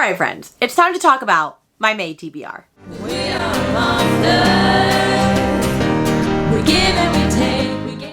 Alright friends, it's time to talk about my Mayl TBR.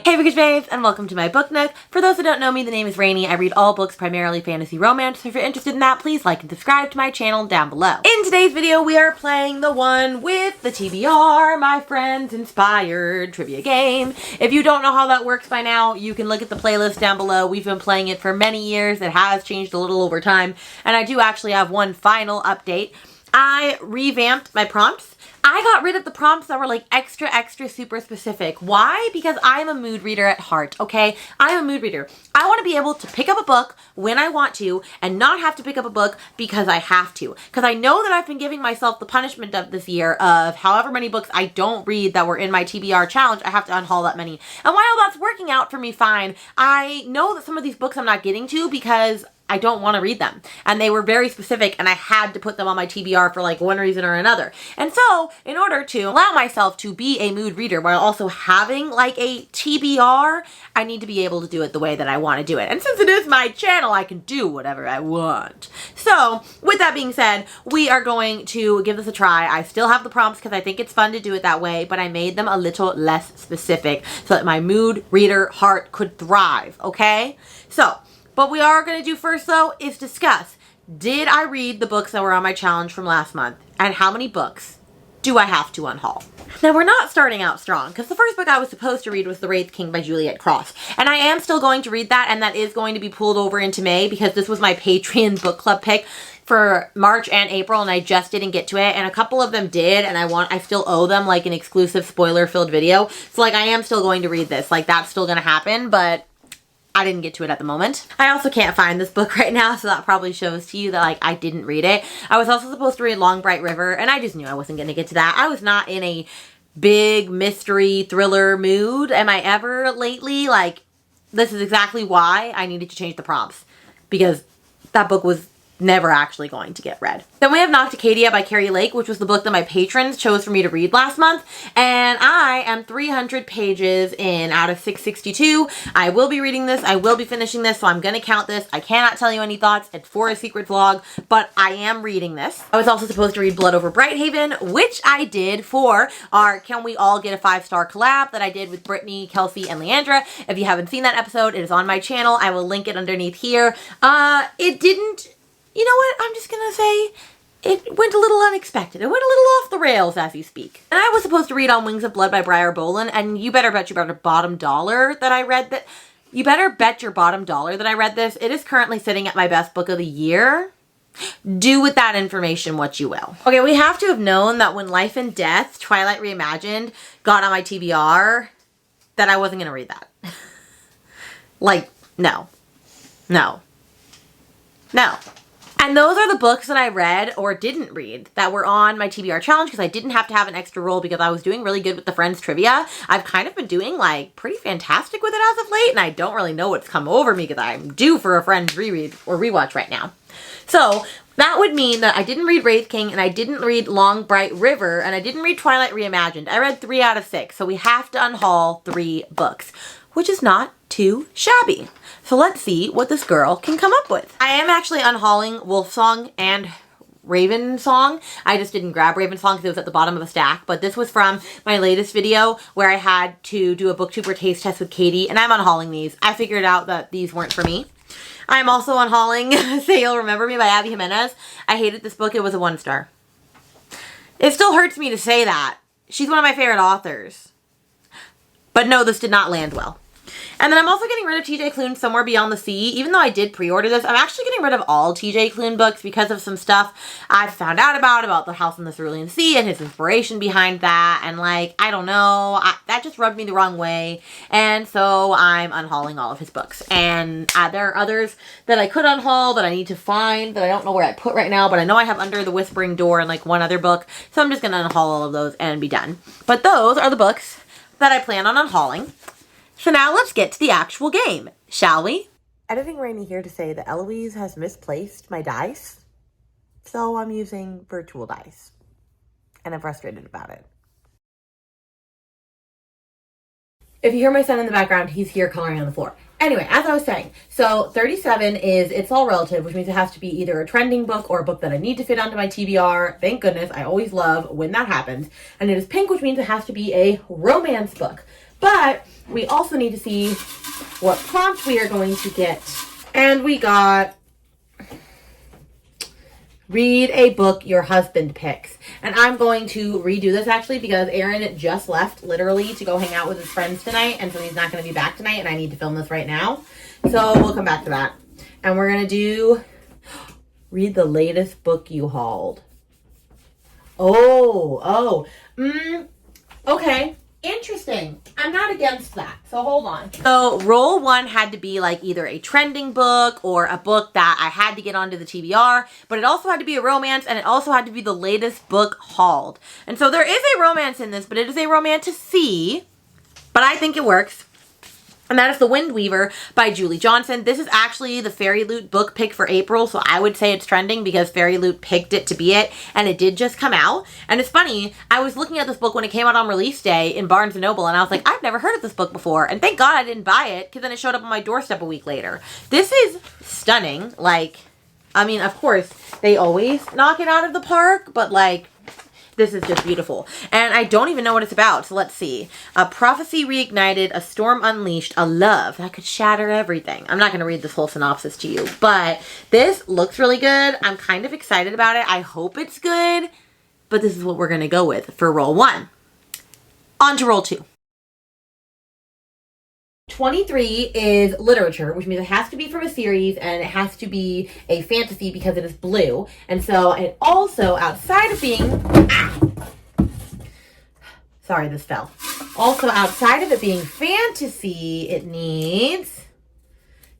Hey Bookish Babes, and welcome to my book nook. For those who don't know me, the name is Rainy. I read all books, primarily fantasy romance. So if you're interested in that, please like and subscribe to my channel down below. In today's video, we are playing the one with the TBR, my friend's inspired trivia game. If you don't know how that works by now, you can look at the playlist down below. We've been playing it for many years. It has changed a little over time, and I do actually have one final update. I revamped my prompts. I got rid of the prompts that were like extra super specific. Why? Because I'm a mood reader at heart, okay? I'm a mood reader. I want to be able to pick up a book when I want to and not have to pick up a book because I have to. Because I know that I've been giving myself the punishment of this year of however many books I don't read that were in my TBR challenge, I have to unhaul that many. And while that's working out for me fine, I know that some of these books I'm not getting to because I don't want to read them. And they were very specific and I had to put them on my TBR for like one reason or another. And so in order to allow myself to be a mood reader while also having like a TBR, I need to be able to do it the way that I want to do it. And since it is my channel, I can do whatever I want. So with that being said, we are going to give this a try. I still have the prompts because I think it's fun to do it that way, but I made them a little less specific so that my mood reader heart could thrive, okay? So what we are going to do first, though, is discuss, did I read the books that were on my challenge from last month? And how many books do I have to unhaul? Now, we're not starting out strong, because the first book I was supposed to read was The Wraith King by Juliet Cross. And I am still going to read that, and that is going to be pulled over into May, because this was my Patreon book club pick for March and April, and I just didn't get to it. And a couple of them did, and I still owe them, like, an exclusive spoiler-filled video. So, like, I am still going to read this. Like, that's still going to happen, but I didn't get to it at the moment. I also can't find this book right now, so that probably shows to you that like I didn't read it. I was also supposed to read Long Bright River, and I just knew I wasn't going to get to that. I was not in a big mystery thriller mood. Am I ever lately? Like, this is exactly why I needed to change the prompts, because that book was never actually going to get read. Then we have Nocticadia by Carrie Lake, which was the book that my patrons chose for me to read last month. And I am 300 pages in out of 662. I will be reading this. I will be finishing this, so I'm going to count this. I cannot tell you any thoughts. It's for a secret vlog, but I am reading this. I was also supposed to read Blood Over Brighthaven, which I did for our Can We All Get a 5-Star collab that I did with Brittany, Kelsey, and Leandra. If you haven't seen that episode, it is on my channel. I will link it underneath here. It didn't... You know what? I'm just gonna say it went a little unexpected. It went a little off the rails as you speak. And I was supposed to read On Wings of Blood by Briar Bolin, and you better bet your bottom dollar that I read that. You better bet your bottom dollar that I read this. It is currently sitting at my best book of the year. Do with that information what you will. Okay, we have to have known that when Life and Death, Twilight Reimagined, got on my TBR, that I wasn't gonna read that. Like, no. No. No. And those are the books that I read or didn't read that were on my TBR challenge because I didn't have to have an extra roll because I was doing really good with the Friends trivia. I've kind of been doing like pretty fantastic with it as of late, and I don't really know what's come over me because I'm due for a Friends reread or rewatch right now. So that would mean that I didn't read Wraith King, and I didn't read Long Bright River, and I didn't read Twilight Reimagined. I read 3 out of 6, so we have to unhaul 3 books, which is not too shabby. So let's see what this girl can come up with. I am actually unhauling Wolfsong and Ravensong. I just didn't grab Ravensong because it was at the bottom of the stack, but this was from my latest video where I had to do a booktuber taste test with Katie, and I'm unhauling these. I figured out that these weren't for me. I'm also unhauling Say You'll Remember Me by Abby Jimenez. I hated this book. It was a 1-star. It still hurts me to say that. She's one of my favorite authors. But no, this did not land well. And then I'm also getting rid of TJ Klune's Somewhere Beyond the Sea. Even though I did pre-order this, I'm actually getting rid of all TJ Klune books because of some stuff I've found out about the House in the Cerulean Sea and his inspiration behind that. And like, I don't know, that just rubbed me the wrong way. And so I'm unhauling all of his books. And there are others that I could unhaul that I need to find that I don't know where I put right now, but I know I have Under the Whispering Door and like one other book. So I'm just going to unhaul all of those and be done. But those are the books that I plan on unhauling. So now let's get to the actual game, shall we? Editing Rainy here to say that Eloise has misplaced my dice, so I'm using virtual dice, and I'm frustrated about it. If you hear my son in the background, he's here coloring on the floor. Anyway, as I was saying, so 37 is It's All Relative, which means it has to be either a trending book or a book that I need to fit onto my TBR. Thank goodness. I always love when that happens. And it is pink, which means it has to be a romance book. But we also need to see what prompt we are going to get. And we got read a book your husband picks. And I'm going to redo this actually because Aaron just left literally to go hang out with his friends tonight. And so he's not going to be back tonight and I need to film this right now. So we'll come back to that. And we're going to do read the latest book you hauled. Okay. Interesting. I'm not against that. So hold on. So roll one had to be like either a trending book or a book that I had to get onto the TBR, but it also had to be a romance and it also had to be the latest book hauled. And so there is a romance in this, but it is a romantasy, but I think it works. And that is The Wind Weaver by Julie Johnson. This is actually the Fairy Loot book pick for April, so I would say it's trending because Fairy Loot picked it to be it, and it did just come out. And it's funny, I was looking at this book when it came out on release day in Barnes & Noble, and I was like, I've never heard of this book before. And thank God I didn't buy it, because then it showed up on my doorstep a week later. This is stunning. Like, I mean, of course, they always knock it out of the park, but like, this is just beautiful. And I don't even know what it's about. So let's see. A prophecy reignited, a storm unleashed, a love that could shatter everything. I'm not going to read this whole synopsis to you, but this looks really good. I'm kind of excited about it. I hope it's good, but this is what we're going to go with for roll one. On to roll two. 23 is literature, which means it has to be from a series and it has to be a fantasy because it is blue. And so it also, outside of being, sorry, this fell. Also, outside of it being fantasy, it needs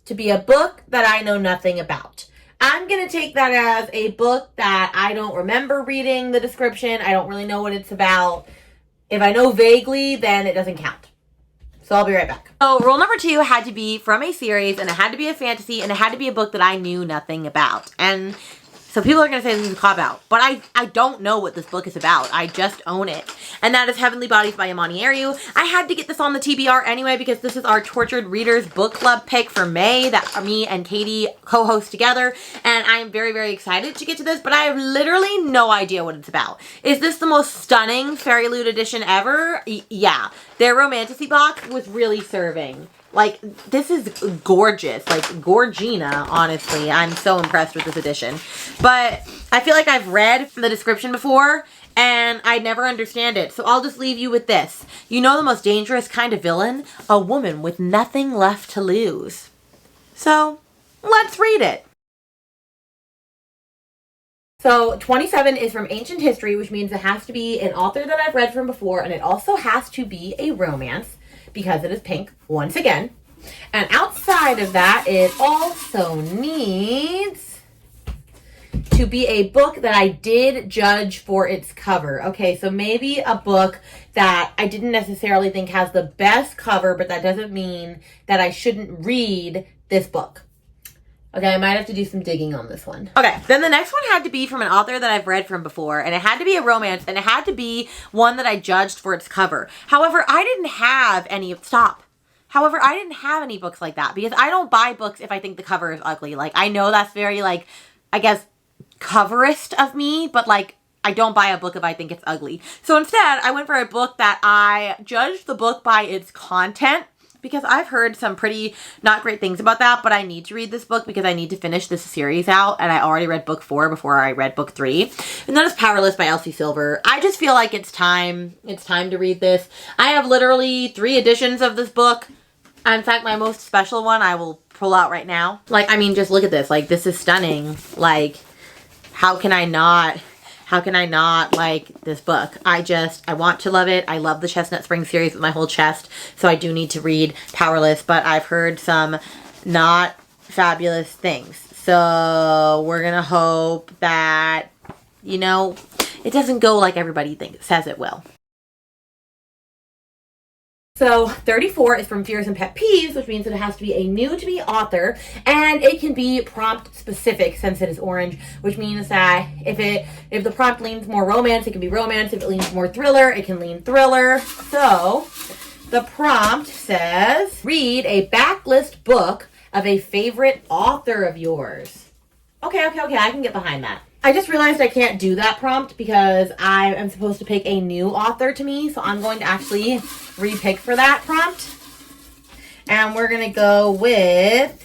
to be a book that I know nothing about. I'm going to take that as a book that I don't remember reading the description. I don't really know what it's about. If I know vaguely, then it doesn't count. So I'll be right back. So rule number two had to be from a series, and it had to be a fantasy, and it had to be a book that I knew nothing about. And so people are going to say this is a cop-out, but I don't know what this book is about. I just own it. And that is Heavenly Bodies by Imani Ariu. I had to get this on the TBR anyway because this is our Tortured Readers book club pick for May that me and Katie co-host together. And I'm very, very excited to get to this, but I have literally no idea what it's about. Is this the most stunning Fairy Loot edition ever? Yeah. Their romantasy box was really serving. Like, this is gorgeous. Like, Gorgina, honestly. I'm so impressed with this edition. But I feel like I've read the description before, and I never understand it. So I'll just leave you with this. You know the most dangerous kind of villain? A woman with nothing left to lose. So, let's read it. So 27 is from Ancient History, which means it has to be an author that I've read from before, and it also has to be a romance, because it is pink, once again. And outside of that, it also needs to be a book that I did judge for its cover. Okay, so maybe a book that I didn't necessarily think has the best cover, but that doesn't mean that I shouldn't read this book. Okay, I might have to do some digging on this one. Okay, then the next one had to be from an author that I've read from before, and it had to be a romance, and it had to be one that I judged for its cover. However, I didn't have any books like that, because I don't buy books if I think the cover is ugly. Like, I know that's very, like, I guess, coverist of me, but, like, I don't buy a book if I think it's ugly. So instead, I went for a book that I judged the book by its content, because I've heard some pretty not great things about that, but I need to read this book because I need to finish this series out, and I already read book 4 before I read book 3. And that is Powerless by Elsie Silver. I just feel like it's time to read this. I have literally 3 editions of this book. In fact, my most special one I will pull out right now. Like, I mean, just look at this. Like, this is stunning. Like, how can I not like this book? I want to love it. I love the Chestnut Spring series with my whole chest, so I do need to read Powerless, but I've heard some not fabulous things. So we're gonna hope that, you know, it doesn't go like everybody says it will. So 34 is from Fears and Pet Peeves, which means that it has to be a new to me author, and it can be prompt specific since it is orange, which means that if the prompt leans more romance, it can be romance. If it leans more thriller, it can lean thriller. So The prompt says, read a backlist book of a favorite author of yours. Okay, I can get behind that. I just realized I can't do that prompt because I am supposed to pick a new author to me, so I'm going to actually re-pick for that prompt. And we're going to go with,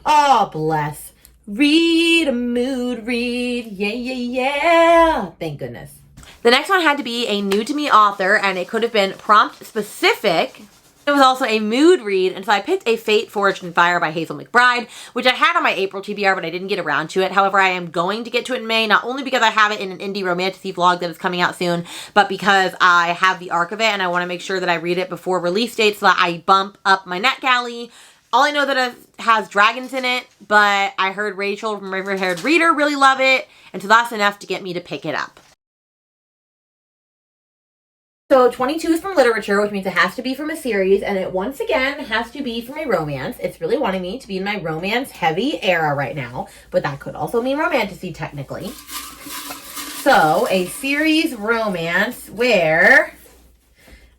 oh, bless. Read a mood read. Yeah. Thank goodness. The next one had to be a new to me author, and it could have been prompt specific. It was also a mood read, and so I picked A Fate Forged in Fire by Hazel McBride, which I had on my April TBR, but I didn't get around to it. However, I am going to get to it in May, not only because I have it in an indie romantasy vlog that is coming out soon, but because I have the arc of it, and I want to make sure that I read it before release date so that I bump up my NetGalley. All I know that it has dragons in it, but I heard Rachel from River-Haired Reader really love it, and so that's enough to get me to pick it up. So 22 is from literature, which means it has to be from a series, and it once again has to be from a romance. It's really wanting me to be in my romance-heavy era right now, but that could also mean romantasy technically. So a series romance where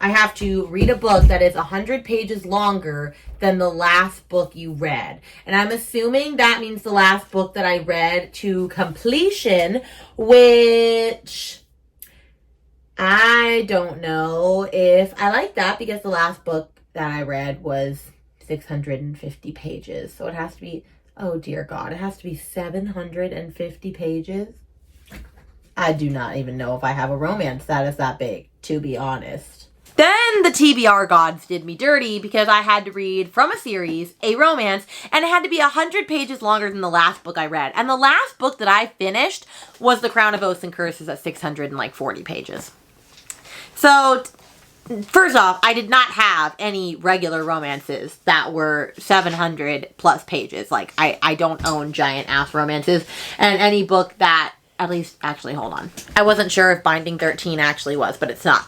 I have to read a book that is 100 pages longer than the last book you read. And I'm assuming that means the last book that I read to completion, which I don't know if I like that because the last book that I read was 650 pages. So it has to be, oh dear God, it has to be 750 pages. I do not even know if I have a romance that is that big, to be honest. Then the TBR gods did me dirty because I had to read from a series, a romance, and it had to be 100 pages longer than the last book I read. And the last book that I finished was The Crown of Oaths and Curses at 640 pages. So, first off, I did not have any regular romances that were 700 plus pages. Like, I don't own giant ass romances. And any book that, at least, actually, hold on. I wasn't sure if Binding 13 actually was, but it's not.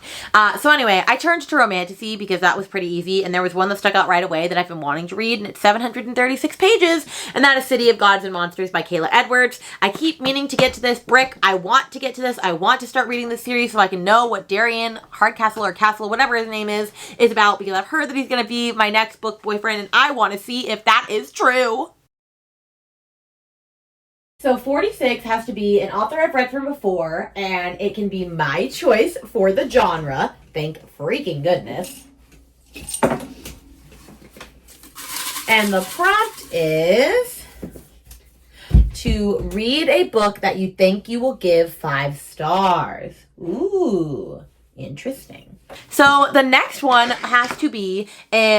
So anyway, I turned to romantasy because that was pretty easy. And there was one that stuck out right away that I've been wanting to read. And it's 736 pages. And that is City of Gods and Monsters by Kayla Edwards. I keep meaning to get to this brick. I want to get to this. I want to start reading this series so I can know what Darian Hardcastle or Castle, whatever his name is about. Because I've heard that he's going to be my next book boyfriend. And I want to see if that is true. So 46 has to be an author I've read from before, and it can be my choice for the genre. Thank freaking goodness. And the prompt is to read a book that you think you will give 5 stars. Ooh, interesting. So the next one has to be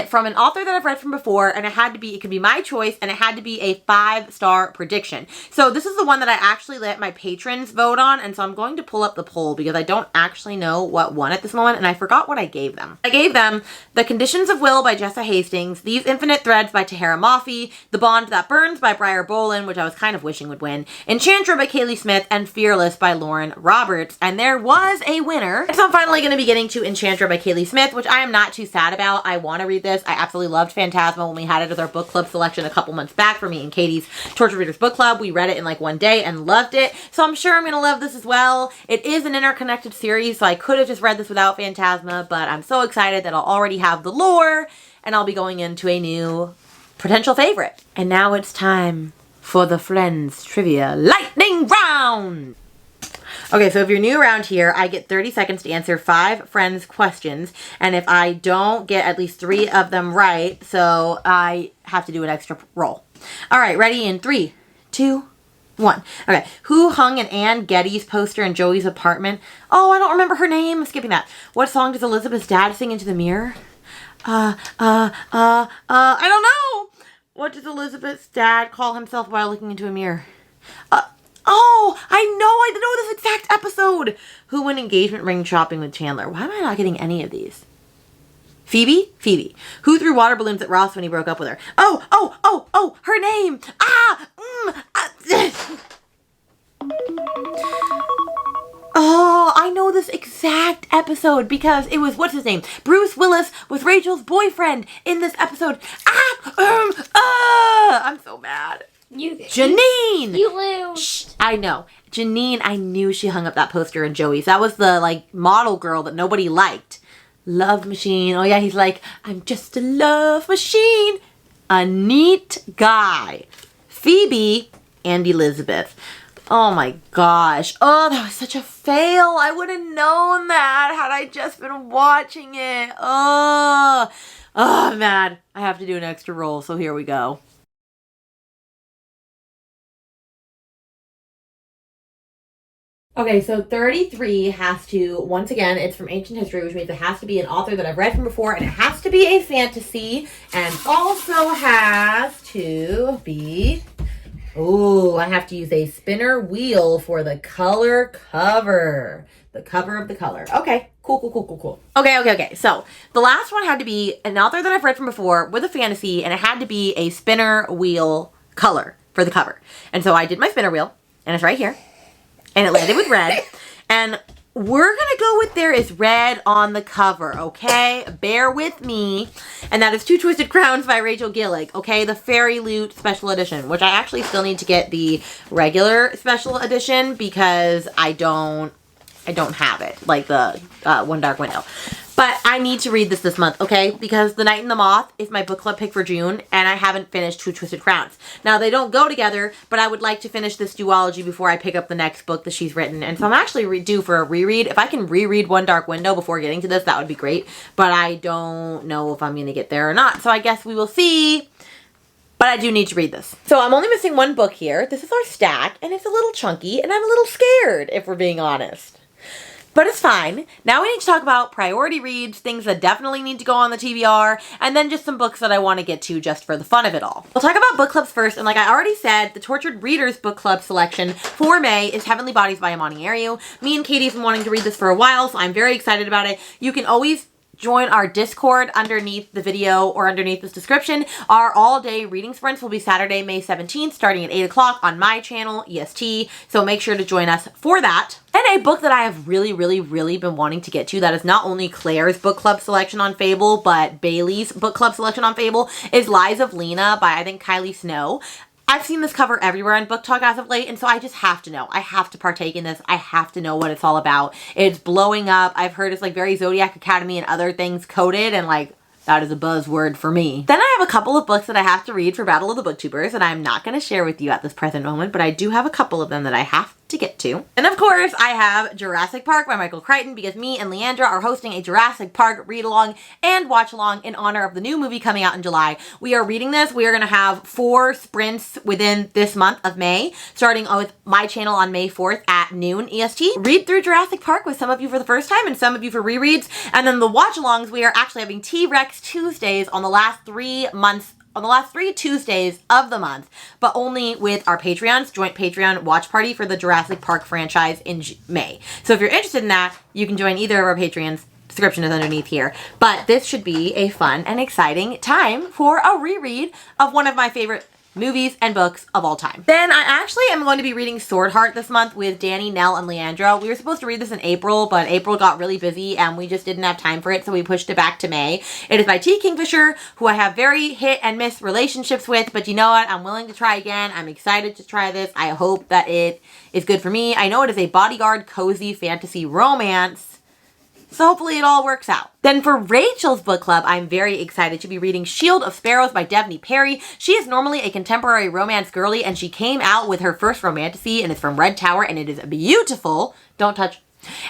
from an author that I've read from before, and it could be my choice, and it had to be a 5-star prediction. So this is the one that I actually let my patrons vote on, and so I'm going to pull up the poll because I don't actually know what won at this moment, and I forgot what I gave them. I gave them The Conditions of Will by Jessa Hastings, These Infinite Threads by Tahara Mafi, The Bond That Burns by Briar Bolin, which I was kind of wishing would win, Enchantra by Kaylee Smith, and Fearless by Lauren Roberts, and there was a winner. So I'm finally going to be getting to Enchantra by Kaylee Smith, which I am not too sad about. I want to read this. I absolutely loved Phantasma when we had it as our book club selection a couple months back for me and Katie's Torture Readers Book Club. We read it in like one day and loved it. So I'm sure I'm going to love this as well. It is an interconnected series, so I could have just read this without Phantasma, but I'm so excited that I'll already have the lore and I'll be going into a new potential favorite. And now it's time for the Friends Trivia Lightning Round. Okay, so if you're new around here, I get 30 seconds to answer 5 friends' questions. And if I don't get at least 3 of them right, so I have to do an extra roll. All right, ready in 3, 2, 1. Okay, who hung an Anne Geddes poster in Joey's apartment? Oh, I don't remember her name. I'm skipping that. What song does Elizabeth's dad sing into the mirror? I don't know. What does Elizabeth's dad call himself while looking into a mirror? Oh, I know this exact episode. Who went engagement ring shopping with Chandler? Why am I not getting any of these? Phoebe? Phoebe. Who threw water balloons at Ross when he broke up with her? Oh, her name. Oh, I know this exact episode because it was, what's his name? Bruce Willis with Rachel's boyfriend in this episode. I'm so mad. Janine! You lose. Shh, I know. Janine, I knew she hung up that poster in Joey's. That was the, like, model girl that nobody liked. Love machine. Oh yeah, he's like, I'm just a love machine. A neat guy. Phoebe and Elizabeth. Oh my gosh. Oh, that was such a fail. I would have known that had I just been watching it. Oh, man. I have to do an extra roll, so here we go. Okay, so 33 has to, once again, it's from ancient history, which means it has to be an author that I've read from before, and it has to be a fantasy, and also has to be... Ooh, I have to use a spinner wheel for the color cover. The cover of the color. Okay, cool. Okay. So the last one had to be an author that I've read from before with a fantasy, and it had to be a spinner wheel color for the cover. And so I did my spinner wheel, and it's right here, and it landed with red. And we're gonna go with there is red on the cover, okay? Bear with me. And that is Two Twisted Crowns by Rachel Gillick, okay? The Fairy Loot Special Edition, which I actually still need to get the regular special edition because I don't have it, like the One Dark Window. But I need to read this month, okay? Because The Night and the Moth is my book club pick for June, and I haven't finished Two Twisted Crowns. Now, they don't go together, but I would like to finish this duology before I pick up the next book that she's written. And so I'm actually due for a reread. If I can reread One Dark Window before getting to this, that would be great. But I don't know if I'm going to get there or not. So I guess we will see. But I do need to read this. So I'm only missing one book here. This is our stack, and it's a little chunky, and I'm a little scared, if we're being honest. But it's fine. Now we need to talk about priority reads, things that definitely need to go on the TBR, and then just some books that I want to get to just for the fun of it all. We'll talk about book clubs first, and like I already said, the Tortured Readers book club selection for May is Heavenly Bodies by Imani Ariu. Me and Katie have been wanting to read this for a while, so I'm very excited about it. You can always join our Discord underneath the video or underneath this description. Our all-day reading sprints will be Saturday, May 17th, starting at 8 o'clock on my channel, EST, so make sure to join us for that. And a book that I have really been wanting to get to that is not only Claire's book club selection on Fable, but Bailey's book club selection on Fable is Lies of Lena by, I think, Kylie Snow. I've seen this cover everywhere on Book Talk as of late, and so I just have to know. I have to partake in this. I have to know what it's all about. It's blowing up. I've heard it's like very Zodiac Academy and other things coded, and like, that is a buzzword for me. Then I have a couple of books that I have to read for Battle of the Booktubers, and I'm not going to share with you at this present moment, but I do have a couple of them that I have to get to. And of course, I have Jurassic Park by Michael Crichton because me and Leandra are hosting a Jurassic Park read-along and watch-along in honor of the new movie coming out in July. We are reading this. We are going to have 4 sprints within this month of May, starting with my channel on May 4th at noon EST. Read through Jurassic Park with some of you for the first time and some of you for rereads. And then the watch-alongs, we are actually having T-Rex Tuesdays on the last 3 Tuesdays of the month, but only with our Patreons, joint Patreon watch party for the Jurassic Park franchise in May. So if you're interested in that, you can join either of our Patreons. Description is underneath here. But this should be a fun and exciting time for a reread of one of my favorite movies and books of all time. Then I actually am going to be reading Sword Heart this month with Danny, Nell, and Leandra. We were supposed to read this in April, but April got really busy and we just didn't have time for it, so we pushed it back to May. It is by T. Kingfisher, who I have very hit and miss relationships with, but you know what? I'm willing to try again. I'm excited to try this. I hope that it is good for me. I know it is a bodyguard cozy fantasy romance, so hopefully it all works out. Then for Rachel's book club, I'm very excited to be reading Shield of Sparrows by Devney Perry. She is normally a contemporary romance girly, and she came out with her first romantasy, and it's from Red Tower, and it is beautiful. Don't touch.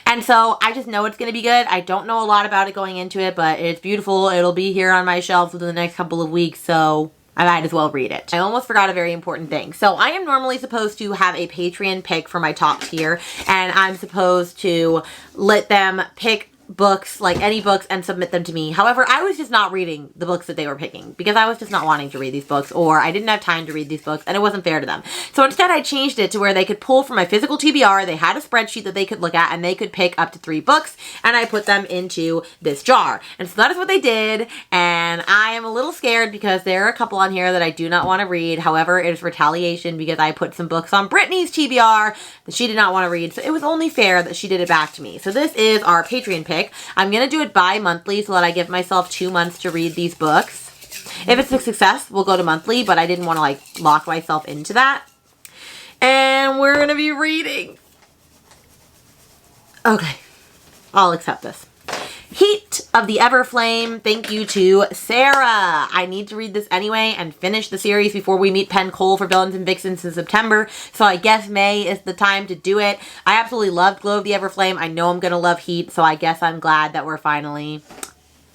And so I just know it's going to be good. I don't know a lot about it going into it, but it's beautiful. It'll be here on my shelves within the next couple of weeks, so I might as well read it. I almost forgot a very important thing. So I am normally supposed to have a Patreon pick for my top tier, and I'm supposed to let them pick books, like any books, and submit them to me. However, I was just not reading the books that they were picking because I was just not wanting to read these books, or I didn't have time to read these books, and it wasn't fair to them. So instead I changed it to where they could pull from my physical TBR. They had a spreadsheet that they could look at, and they could pick up to 3 books, and I put them into this jar. And so that is what they did, and I am a little scared because there are a couple on here that I do not want to read. However, it is retaliation because I put some books on Brittany's TBR that she did not want to read, so it was only fair that she did it back to me. So this is our Patreon pick. I'm going to do it bi-monthly so that I give myself 2 months to read these books. If it's a success, we'll go to monthly, but I didn't want to like lock myself into that. And we're going to be reading. Okay, I'll accept this. Heat of the Everflame. Thank you to Sarah. I need to read this anyway and finish the series before we meet Penn Cole for Villains and Vixens in September. So I guess May is the time to do it. I absolutely loved Glow of the Everflame. I know I'm going to love Heat, so I guess I'm glad that we're finally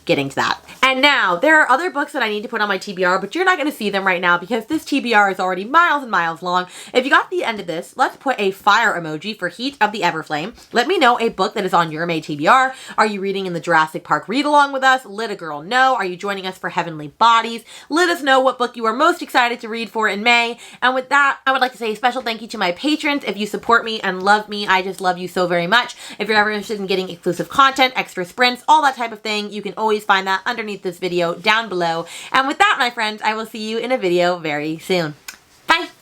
getting to that. And now, there are other books that I need to put on my TBR, but you're not going to see them right now because this TBR is already miles and miles long. If you got to the end of this, let's put a fire emoji for Heat of the Everflame. Let me know a book that is on your May TBR. Are you reading in the Jurassic Park read-along with us? Let a girl know. Are you joining us for Heavenly Bodies? Let us know what book you are most excited to read for in May. And with that, I would like to say a special thank you to my patrons. If you support me and love me, I just love you so very much. If you're ever interested in getting exclusive content, extra sprints, all that type of thing, you can always find that underneath this video down below. And with that, my friends, I will see you in a video very soon. Bye!